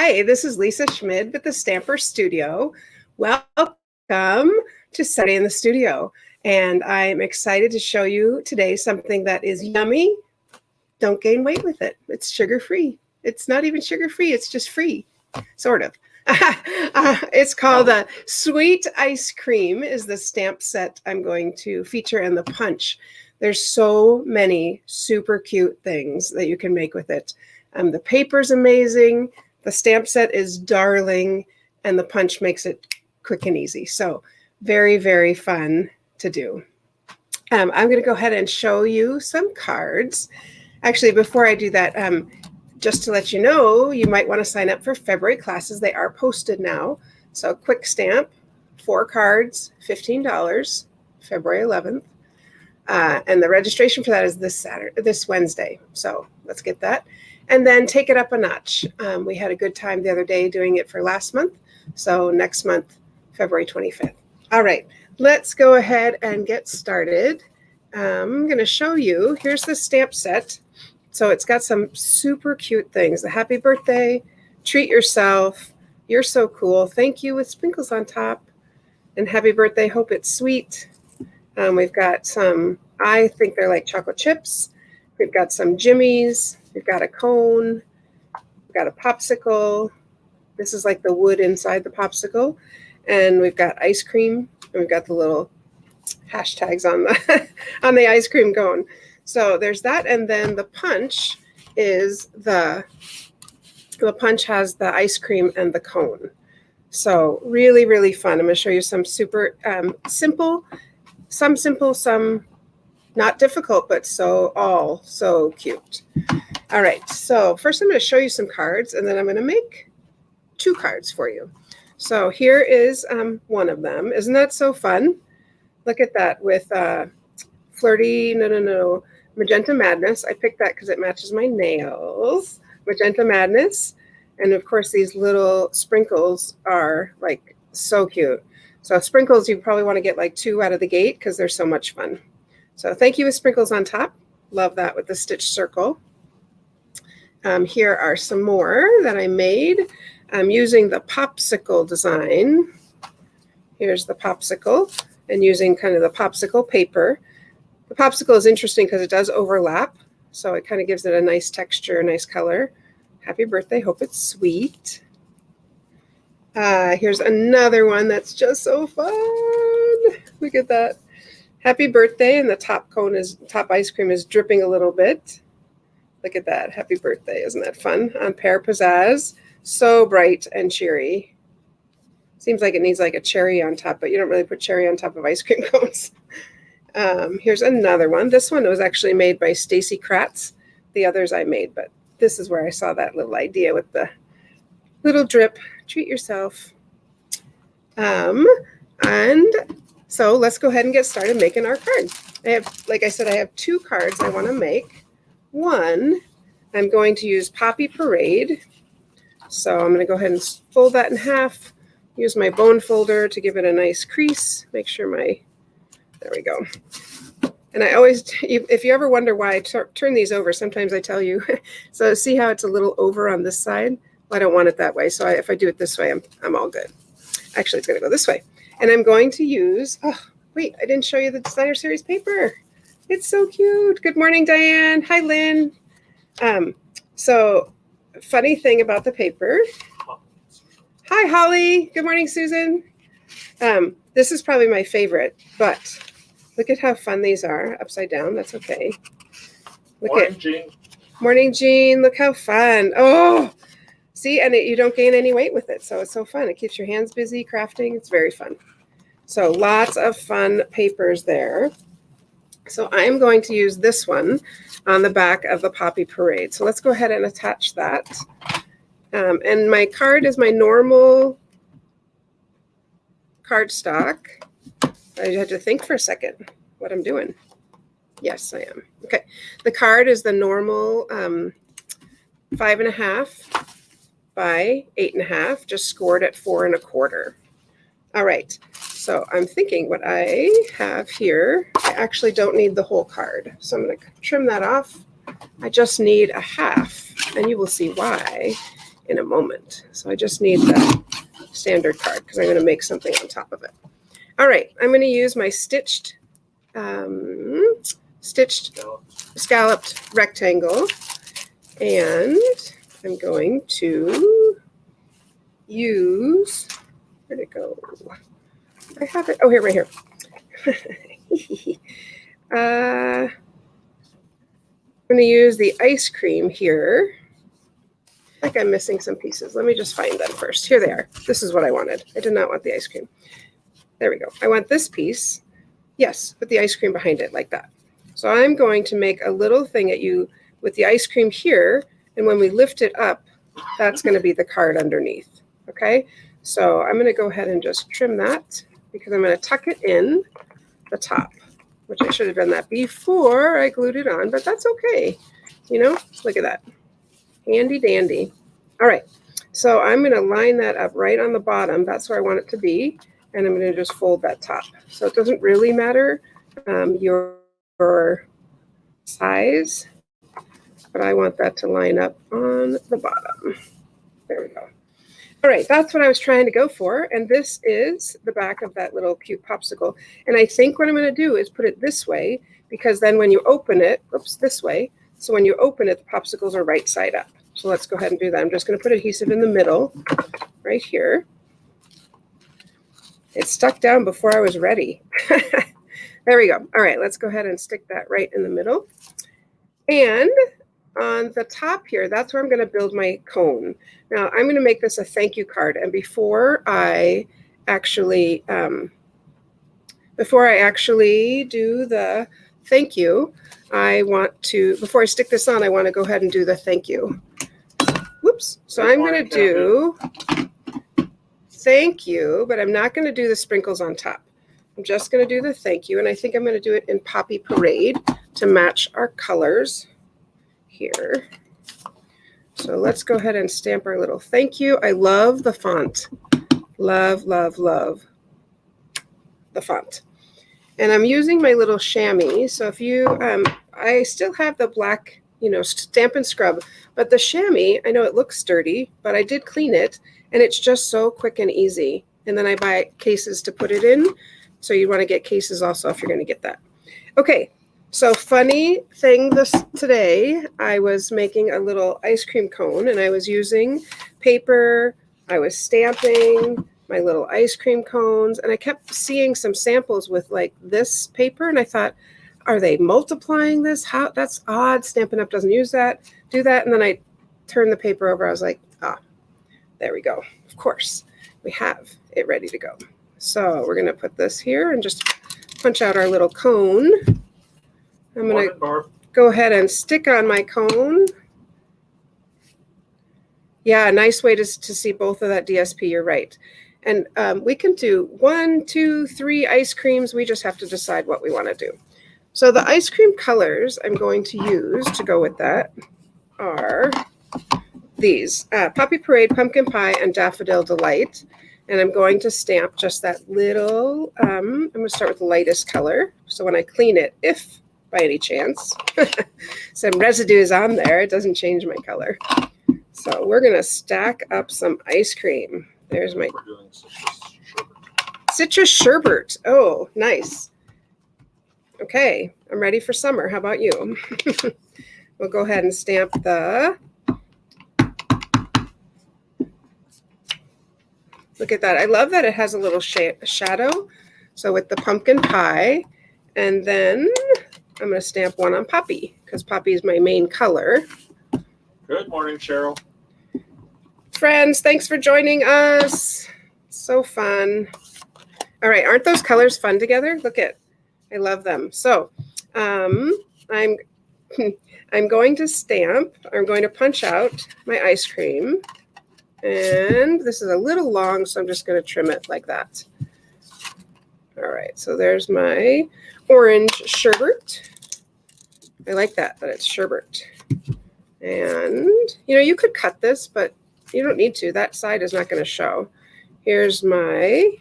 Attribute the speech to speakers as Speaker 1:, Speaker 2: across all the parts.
Speaker 1: Hi, this is Lisa Schmid with the Stamper Studio. Welcome to Saturday in the Studio. And I'm excited to show you today something that is yummy. Don't gain weight with it. It's sugar-free. It's not even sugar-free. It's just free, sort of. It's called a Sweet Ice Cream is the stamp set I'm going to feature, and the punch. There's so many super cute things that you can make with it. The paper's amazing. The stamp set is darling, and the punch makes it quick and easy. So very, very fun to do. I'm going to go ahead and show you some cards. Actually, before I do that, just to let you know, you might want to sign up for February classes. They are posted now. So quick stamp, 4 cards, $15, February 11th. And the registration for that is this Wednesday. So let's get that. And then take it up a notch. We had a good time the other day doing it for last month. So next month, February 25th. All right, let's go ahead and get started. I'm going to show you, here's the stamp set. So it's got some super cute things. The happy birthday, treat yourself, you're so cool, thank you with sprinkles on top, and happy birthday, hope it's sweet. We've got some, I think they're like chocolate chips. We've got some jimmies. We've got a cone. We've got a popsicle. This is like the wood inside the popsicle. And we've got ice cream. And we've got the little hashtags on the on the ice cream cone. So there's that. And then the punch is the punch has the ice cream and the cone. So really, really fun. I'm going to show you some super simple, some not difficult, but so cute. All right, so first I'm going to show you some cards, and then I'm going to make 2 cards for you. So here is one of them. Isn't that so fun? Look at that with Flirty, Magenta Madness. I picked that because it matches my nails. Magenta Madness. And of course, these little sprinkles are like so cute. So sprinkles, you probably want to get like 2 out of the gate because they're so much fun. So thank you with sprinkles on top. Love that with the stitch circle. Here are some more that I made. I'm using the popsicle design. Here's the popsicle, and using kind of the popsicle paper. The popsicle is interesting because it does overlap, so it kind of gives it a nice texture, a nice color. Happy birthday, hope it's sweet. Here's another one that's just so fun. Look at that. Happy birthday, and the top ice cream is dripping a little bit. Look at that. Happy birthday. Isn't that fun? On Pear Pizzazz. So bright and cheery. Seems like it needs like a cherry on top, but you don't really put cherry on top of ice cream cones. Here's another one. This one was actually made by Stacy Kratz. The others I made, but this is where I saw that little idea with the little drip. Treat yourself. And so let's go ahead and get started making our card. Like I said, I have 2 cards I want to make. One, I'm going to use Poppy Parade. So I'm going to go ahead and fold that in half. Use my bone folder to give it a nice crease. Make sure there we go. And I always, if you ever wonder why I turn these over, sometimes I tell you. So see how it's a little over on this side? Well, I don't want it that way. So if I do it this way, I'm all good. Actually, it's going to go this way. And I'm going to use, oh, wait, I didn't show you the Designer Series paper. It's so cute. Good morning, Diane. Hi, Lynn. So funny thing about the paper. Hi, Holly. Good morning, Susan. This is probably my favorite, but look at how fun these are. Upside down. That's okay.
Speaker 2: Morning, Jean.
Speaker 1: Morning, Jean. Look how fun. Oh, see, and you don't gain any weight with it. So it's so fun. It keeps your hands busy crafting. It's very fun. So lots of fun papers there. So I'm going to use this one on the back of the Poppy Parade. So let's go ahead and attach that. And my card is my normal cardstock. I had to think for a second what I'm doing. Yes, I am. Okay. The card is the normal 5.5 by 8.5, just scored at 4 1/4. All right. So I'm thinking what I have here, I actually don't need the whole card. So I'm going to trim that off. I just need a half, and you will see why in a moment. So I just need the standard card because I'm going to make something on top of it. All right, I'm going to use my stitched scalloped rectangle, and I'm going to use, where'd it go? I have it, oh, here, right here. I'm going to use the ice cream here. I think I'm missing some pieces. Let me just find them first. Here they are. This is what I wanted. I did not want the ice cream. There we go. I want this piece. Yes, with the ice cream behind it like that. So I'm going to make a little thing at you with the ice cream here. And when we lift it up, that's going to be the card underneath. Okay. So I'm going to go ahead and just trim that because I'm going to tuck it in the top, which I should have done that before I glued it on, but that's okay. You know, look at that. Handy dandy. All right. So I'm going to line that up right on the bottom. That's where I want it to be. And I'm going to just fold that top. So it doesn't really matter your size, but I want that to line up on the bottom. There we go. All right, that's what I was trying to go for. And this is the back of that little cute popsicle. And I think what I'm going to do is put it this way, because then when you open it, oops, this way. So when you open it, the popsicles are right side up. So let's go ahead and do that. I'm just going to put adhesive in the middle right here. It stuck down before I was ready. There we go. All right, let's go ahead and stick that right in the middle. And on the top here, that's where I'm going to build my cone. Now, I'm going to make this a thank you card. And before I actually do the thank you, before I stick this on, I want to go ahead and do the thank you. Whoops. So I'm going to do thank you, but I'm not going to do the sprinkles on top. I'm just going to do the thank you. And I think I'm going to do it in Poppy Parade to match our colors here. So let's go ahead and stamp our little thank you. I love the font. Love, love, love the font. And I'm using my little chamois. So if you, I still have the black, Stamp and Scrub, but the chamois, I know it looks sturdy, but I did clean it and it's just so quick and easy. And then I buy cases to put it in. So you want to get cases also if you're going to get that. Okay. So funny thing today, I was making a little ice cream cone and I was using paper. I was stamping my little ice cream cones and I kept seeing some samples with like this paper. And I thought, are they multiplying this? How? That's odd. Stampin' Up! Doesn't do that. And then I turned the paper over. I was like, there we go. Of course, we have it ready to go. So we're going to put this here and just punch out our little cone. I'm going to go ahead and stick on my cone. Yeah, nice way to see both of that DSP. You're right. And we can do 1, 2, 3 ice creams. We just have to decide what we want to do. So the ice cream colors I'm going to use to go with that are these. Poppy Parade, Pumpkin Pie, and Daffodil Delight. And I'm going to stamp just that little, I'm going to start with the lightest color. So when I clean it, if by any chance some residue is on there, it doesn't change my color. So we're going to stack up some ice cream. There's my citrus sherbet. Oh, nice. Okay, I'm ready for summer. How about you? We'll go ahead and stamp look at that. I love that it has a little shadow. So with the pumpkin pie, and then I'm going to stamp one on Poppy because Poppy is my main color.
Speaker 2: Good morning, Cheryl.
Speaker 1: Friends, thanks for joining us. So fun. All right, aren't those colors fun together? Look at, I love them. So I'm going to stamp, I'm going to punch out my ice cream. And this is a little long, so I'm just going to trim it like that. All right, so there's my orange sherbet. I like that it's sherbet. And, you could cut this, but you don't need to. That side is not going to show. Here's my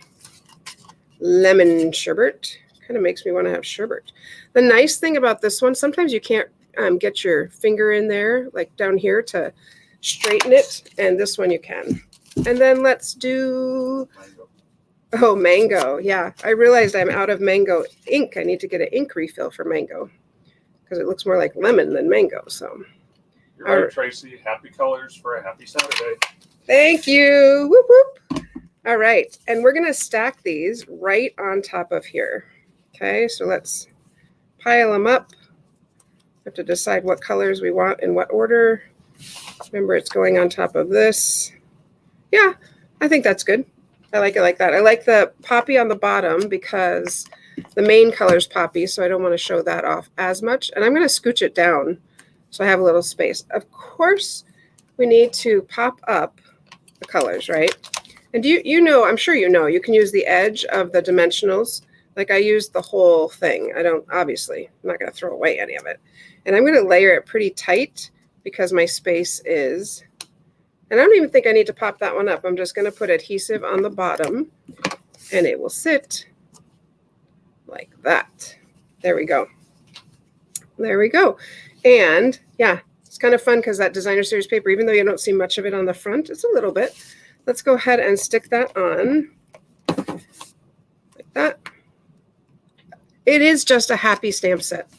Speaker 1: lemon sherbet. Kind of makes me want to have sherbet. The nice thing about this one, sometimes you can't get your finger in there, like down here, to straighten it, and this one you can. And then let's do, oh, mango. Yeah, I realized I'm out of mango ink. I need to get an ink refill for mango because it looks more like lemon than mango. So,
Speaker 2: you're right, Tracy. Happy colors for a happy Saturday.
Speaker 1: Thank you. Whoop, whoop. All right, and we're going to stack these right on top of here. Okay, so let's pile them up. We have to decide what colors we want in what order. Remember, it's going on top of this. Yeah, I think that's good. I like it like that. I like the poppy on the bottom because the main color is poppy, so I don't want to show that off as much. And I'm going to scooch it down so I have a little space. Of course, we need to pop up the colors, right? And you know, I'm sure you know, you can use the edge of the dimensionals. Like I used the whole thing. I don't, obviously, I'm not going to throw away any of it. And I'm going to layer it pretty tight because my space is, and I don't even think I need to pop that one up. I'm just going to put adhesive on the bottom and it will sit like that. There we go. There we go. And yeah, it's kind of fun because that designer series paper, even though you don't see much of it on the front, it's a little bit. Let's go ahead and stick that on like that. It is just a happy stamp set.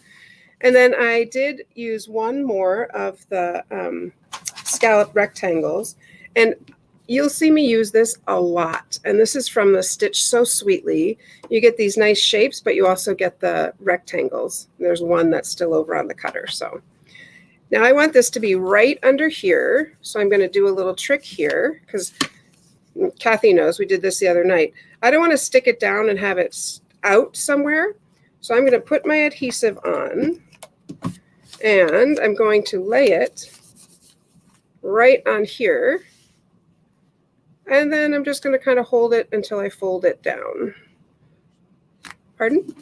Speaker 1: And then I did use one more of the Scallop Rectangles. And you'll see me use this a lot. And this is from the Stitch So Sweetly. You get these nice shapes, but you also get the rectangles. There's one that's still over on the cutter. So now I want this to be right under here. So I'm going to do a little trick here because Kathy knows we did this the other night. I don't want to stick it down and have it out somewhere. So I'm going to put my adhesive on and I'm going to lay it right on here. And then I'm just going to kind of hold it until I fold it down. Pardon?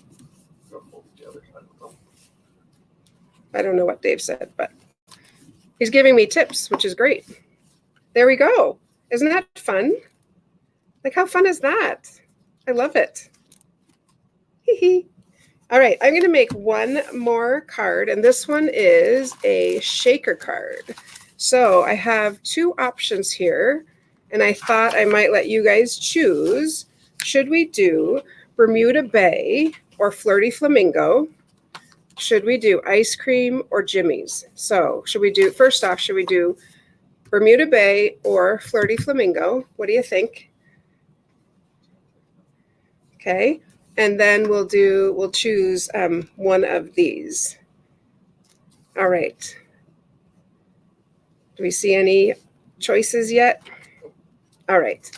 Speaker 1: I don't know what Dave said, but he's giving me tips, which is great. There we go. Isn't that fun? Like, how fun is that? I love it. Hee hee. All right, I'm going to make one more card, and this one is a shaker card. So I have two options here, and I thought I might let you guys choose. Should we do Bermuda Bay or Flirty Flamingo? Should we do ice cream or Jimmy's? So should we do, first off, should we do Bermuda Bay or Flirty Flamingo? What do you think? Okay, and then we'll choose one of these. All right. Do we see any choices yet? All right.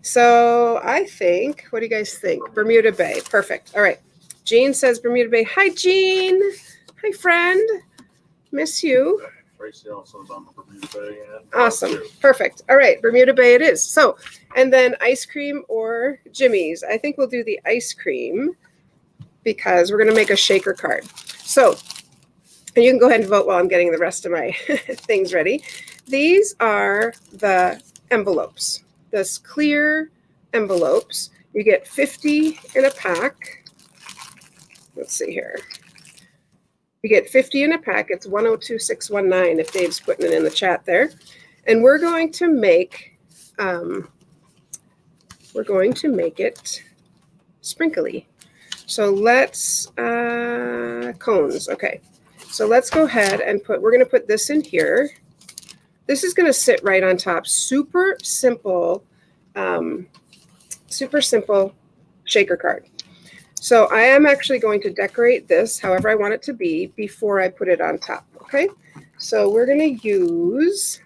Speaker 1: So I think, what do you guys think? Bermuda Bay. Perfect. All right. Jean says Bermuda Bay. Hi, Jean. Hi, friend. Miss you.
Speaker 2: Tracy also is on the Bermuda Bay.
Speaker 1: Awesome. Perfect. All right. Bermuda Bay it is. So, and then ice cream or Jimmy's. I think we'll do the ice cream because we're going to make a shaker card. So, and you can go ahead and vote while I'm getting the rest of my things ready. These are the envelopes. This clear envelopes. You get 50 in a pack. Let's see here. You get 50 in a pack. It's 102619 if Dave's putting it in the chat there. And we're going to make it sprinkly. So let's cones. Okay. So let's go ahead and we're going to put this in here. This is going to sit right on top. Super simple shaker card. So I am actually going to decorate this however I want it to be before I put it on top, okay? So we're going to use,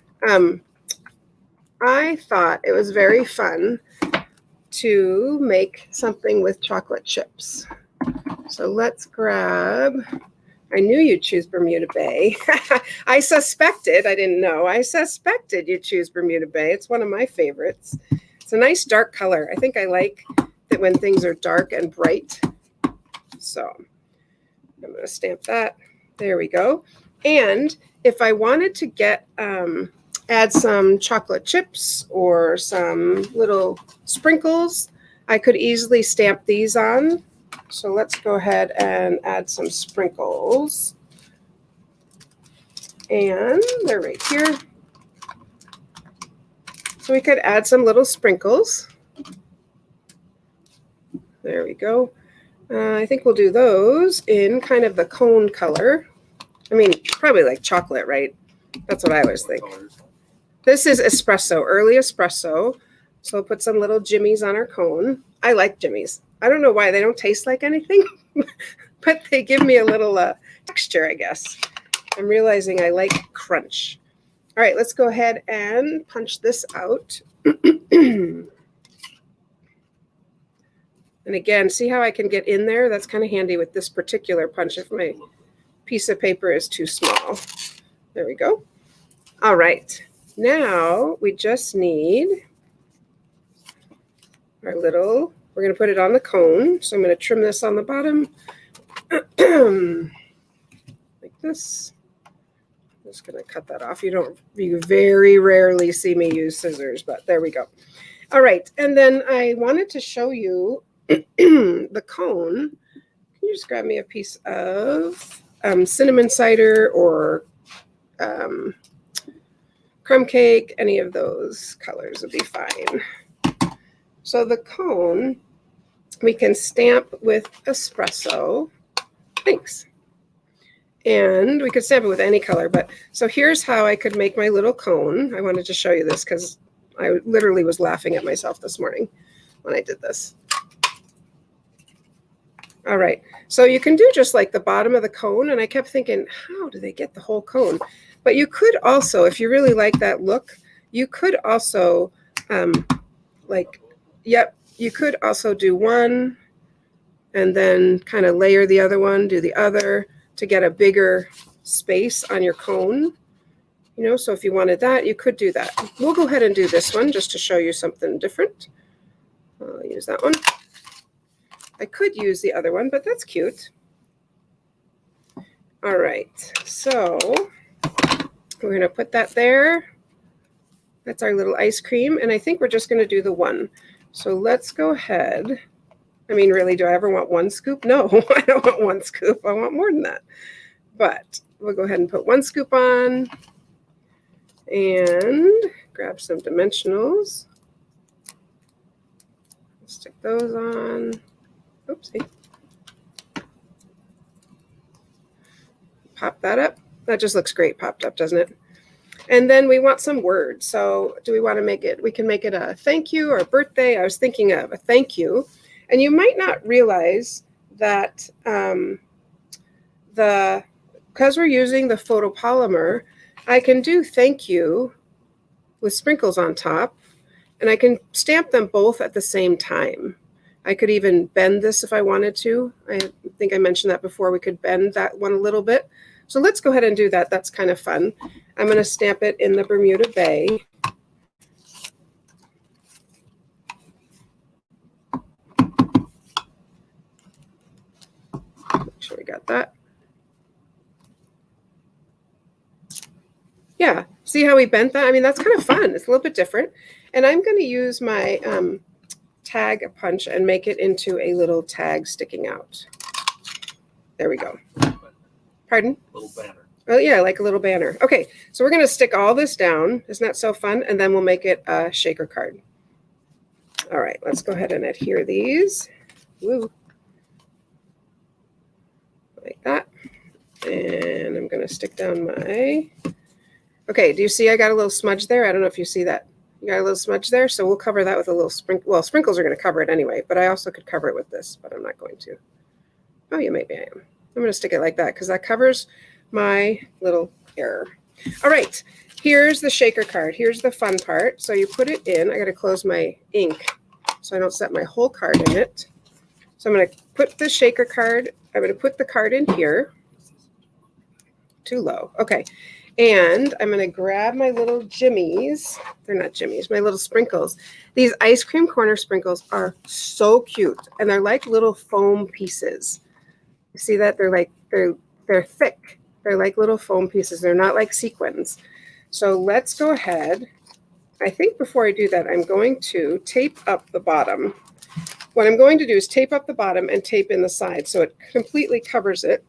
Speaker 1: I thought it was very fun to make something with chocolate chips. So let's grab, I knew you'd choose Bermuda Bay. I suspected, I didn't know, I suspected you'd choose Bermuda Bay. It's one of my favorites. It's a nice dark color. I think I like that when things are dark and bright. So I'm going to stamp that. There we go. And if I wanted to get add some chocolate chips or some little sprinkles, I could easily stamp these on. So let's go ahead and add some sprinkles. And they're right here. So we could add some little sprinkles. There we go. I think we'll do those in kind of the cone color. I mean, probably like chocolate, right? That's what I always think. This is espresso, early espresso. So we'll put some little jimmies on our cone. I like jimmies. I don't know why they don't taste like anything, but they give me a little texture, I guess. I'm realizing I like crunch. All right, let's go ahead and punch this out. And again, see how I can get in there? That's kind of handy with this particular punch if my piece of paper is too small. There we go. All right, now we just need our little, we're going to put it on the cone. So I'm going to trim this on the bottom like this. I'm just going to cut that off. You very rarely see me use scissors, but there we go. All right, and then I wanted to show you the cone. Can you just grab me a piece of cinnamon cider or crumb cake? Any of those colors would be fine. So the cone, we can stamp with espresso. Thanks. And we could stamp it with any color, but so here's how I could make my little cone. I wanted to show you this because I literally was laughing at myself this morning when I did this. All right, so you can do just like the bottom of the cone, and I kept thinking, how do they get the whole cone? But you could also, if you really like that look, you could also you could also do one and then kind of layer the other one, do the other to get a bigger space on your cone. You know, so if you wanted that, you could do that. We'll go ahead and do this one just to show you something different. I'll use that one. I could use the other one, but that's cute. All right, so we're going to put that there. That's our little ice cream, and I think we're just going to do the one. So let's go ahead. I mean, really, do I ever want one scoop? No, I don't want one scoop. I want more than that. But we'll go ahead and put one scoop on and grab some dimensionals. Stick those on. Oopsie. Pop that up. That just looks great popped up, doesn't it? And then we want some words. So do we want to make it, we can make it a thank you or a birthday. I was thinking of a thank you. And you might not realize that because we're using the photopolymer, I can do thank you with sprinkles on top, and I can stamp them both at the same time. I could even bend this if I wanted to. I think I mentioned that before. We could bend that one a little bit. So let's go ahead and do that. That's kind of fun. I'm going to stamp it in the Bermuda Bay. Make sure we got that. Yeah, see how we bent that? I mean, that's kind of fun. It's a little bit different. And I'm going to use my tag punch and make it into a little tag sticking out. There we go. Pardon?
Speaker 2: Little banner.
Speaker 1: Oh, yeah, like a little banner. Okay, so we're going to stick all this down. Isn't that so fun? And then we'll make it a shaker card. All right, let's go ahead and adhere these. Woo. Like that. And I'm going to stick down my... Okay, do you see I got a little smudge there? I don't know if you see that. You got a little smudge there, so we'll cover that with a little sprinkle. Well, sprinkles are going to cover it anyway, but I also could cover it with this, but I'm not going to. Oh, yeah, maybe I am. I'm going to stick it like that because that covers my little error. All right, here's the shaker card. Here's the fun part. So you put it in. I got to close my ink so I don't set my whole card in it. So I'm going to put the shaker card. I'm going to put the card in here. Too low. Okay. And I'm going to grab my little jimmies. They're not jimmies, my little sprinkles. These ice cream corner sprinkles are so cute. And they're like little foam pieces. You see that? They're thick. They're like little foam pieces. They're not like sequins. So let's go ahead. I think before I do that, I'm going to tape up the bottom. What I'm going to do is tape up the bottom and tape in the side so it completely covers it.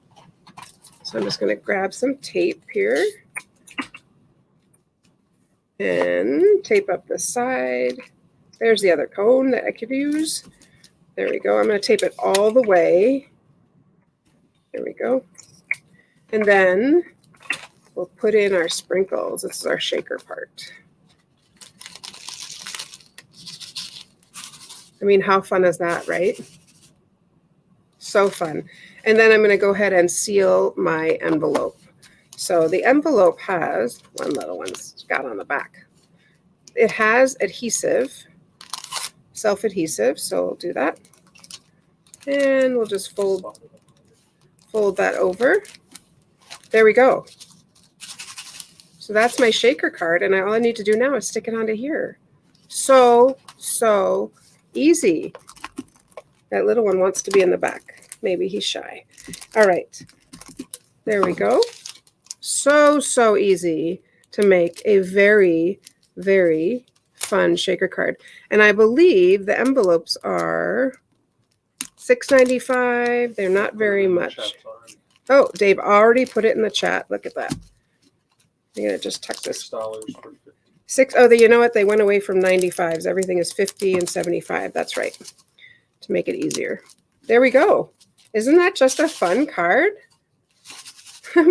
Speaker 1: So I'm just going to grab some tape here. And tape up the side. There's the other cone that I could use. There we go. I'm going to tape it all the way. There we go. And then we'll put in our sprinkles. This is our shaker part. I mean, how fun is that, right? So fun. And then I'm going to go ahead and seal my envelope. So the envelope has, one little one's got on the back. It has adhesive, self-adhesive, so we'll do that. And we'll just fold that over. There we go. So that's my shaker card, and all I need to do now is stick it onto here. So easy. That little one wants to be in the back. Maybe he's shy. All right. There we go. So easy to make a very, very fun shaker card. And I believe the envelopes are $6.95. They're not very much. Oh, Dave already put it in the chat. Look at that. I'm going to just tuck this.
Speaker 2: $6 for 50.
Speaker 1: Oh, you know what? They went away from 95s. Everything is 50 and 75. That's right. To make it easier. There we go. Isn't that just a fun card?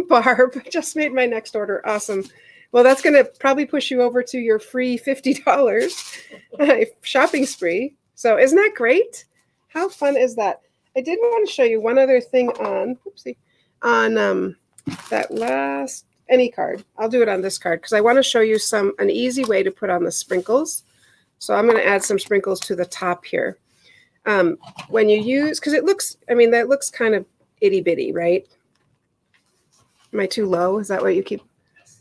Speaker 1: Barb just made my next order. Awesome. Well, that's going to probably push you over to your free $50 shopping spree. So isn't that great? How fun is that? I did want to show you one other thing on that last any card. I'll do it on this card because I want to show you an easy way to put on the sprinkles. So I'm going to add some sprinkles to the top here. When you use, because it looks, I mean, that looks kind of itty bitty, right? Am I too low? Is that what you keep?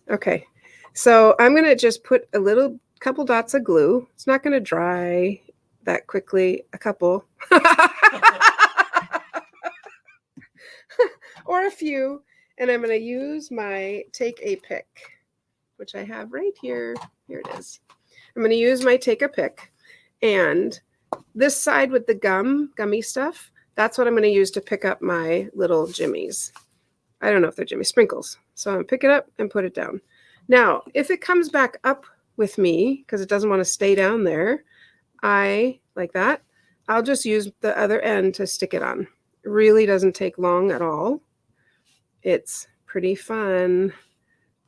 Speaker 1: Okay. So I'm going to just put a couple dots of glue. It's not going to dry that quickly. A couple. Or a few. And I'm going to use my Take a Pick, which I have right here. Here it is. I'm going to use my Take a Pick. And this side with the gummy stuff, that's what I'm going to use to pick up my little jimmies. I don't know if they're jimmy sprinkles. So I'm going to pick it up and put it down. Now, if it comes back up with me, because it doesn't want to stay down there, like that, I'll just use the other end to stick it on. It really doesn't take long at all. It's pretty fun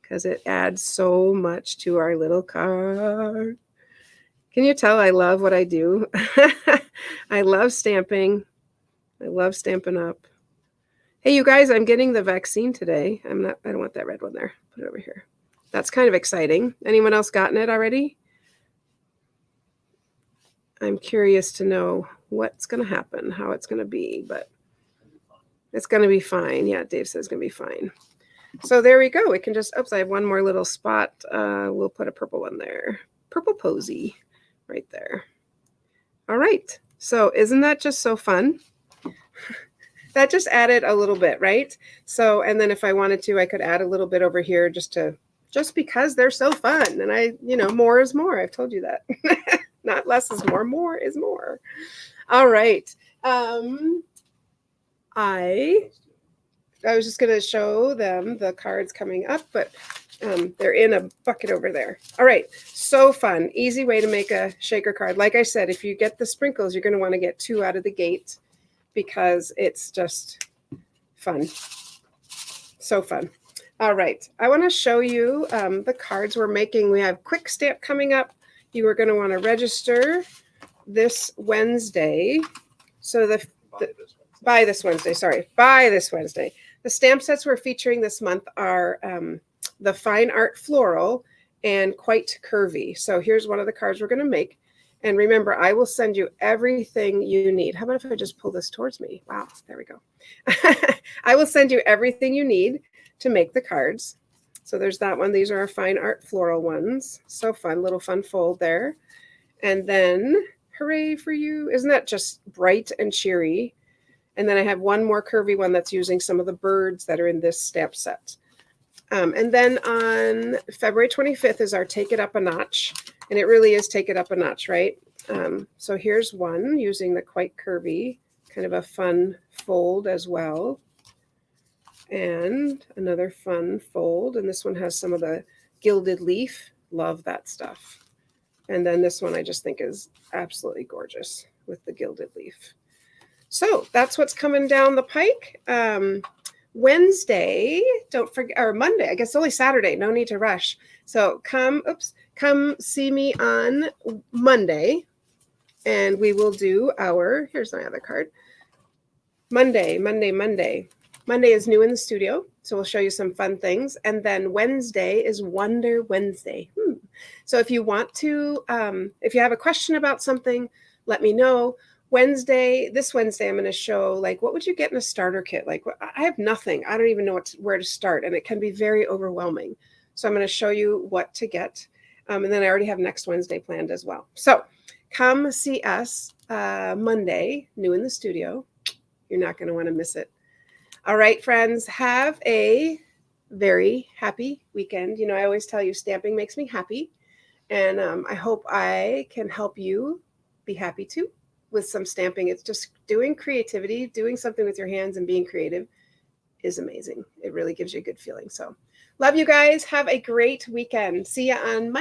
Speaker 1: because it adds so much to our little card. Can you tell I love what I do? I love stamping. I love Stampin' Up. Hey, you guys, I'm getting the vaccine today. I don't want that red one there. Put it over here. That's kind of exciting. Anyone else gotten it already? I'm curious to know what's going to happen, how it's going to be, but it's going to be fine. Yeah, Dave says it's going to be fine. So there we go. We can just, oops, I have one more little spot. We'll put a purple one there. Purple posy right there. All right. So isn't that just so fun? That just added a little bit, right? So, and then if I wanted to, I could add a little bit over here just because they're so fun. And more is more. I've told you that. Not less is more is more. All right. I was just going to show them the cards coming up, but they're in a bucket over there. All right. So fun. Easy way to make a shaker card. Like I said, if you get the sprinkles, you're going to want to get 2 out of the gate because it's just fun. So fun. All right. I want to show you the cards we're making. We have Quick Stamp coming up. You are going to want to register this Wednesday. So by this Wednesday. The stamp sets we're featuring this month are the Fine Art Floral and Quite Curvy. So here's one of the cards we're going to make. And remember, I will send you everything you need. How about if I just pull this towards me? Wow, there we go. I will send you everything you need to make the cards. So there's that one. These are our Fine Art Floral ones. So fun, little fun fold there. And then, hooray for you. Isn't that just bright and cheery? And then I have one more curvy one that's using some of the birds that are in this stamp set. And then on February 25th is our Take It Up a Notch. And it really is Take It Up a Notch, right? So here's one using the Quite Curvy, kind of a fun fold as well. And another fun fold. And this one has some of the gilded leaf Love that stuff. And then this one I just think is absolutely gorgeous with the gilded leaf. So that's what's coming down the pike. Wednesday, don't forget, or Monday, I guess it's only Saturday, no need to rush. So come see me on Monday, and we will do our, here's my other card. Monday is new in the studio, so we'll show you some fun things. And then Wednesday is Wonder Wednesday. So if you want to, if you have a question about something, let me know. This Wednesday, I'm going to show, like, what would you get in a starter kit? Like, I have nothing. I don't even know where to start, and it can be very overwhelming. So I'm going to show you what to get. And then I already have next Wednesday planned as well. So come see us Monday, new in the studio. You're not going to want to miss it. All right, friends, have a very happy weekend. You know, I always tell you stamping makes me happy. And I hope I can help you be happy too with some stamping. It's just doing creativity, doing something with your hands and being creative is amazing. It really gives you a good feeling. So love you guys. Have a great weekend. See you on Monday.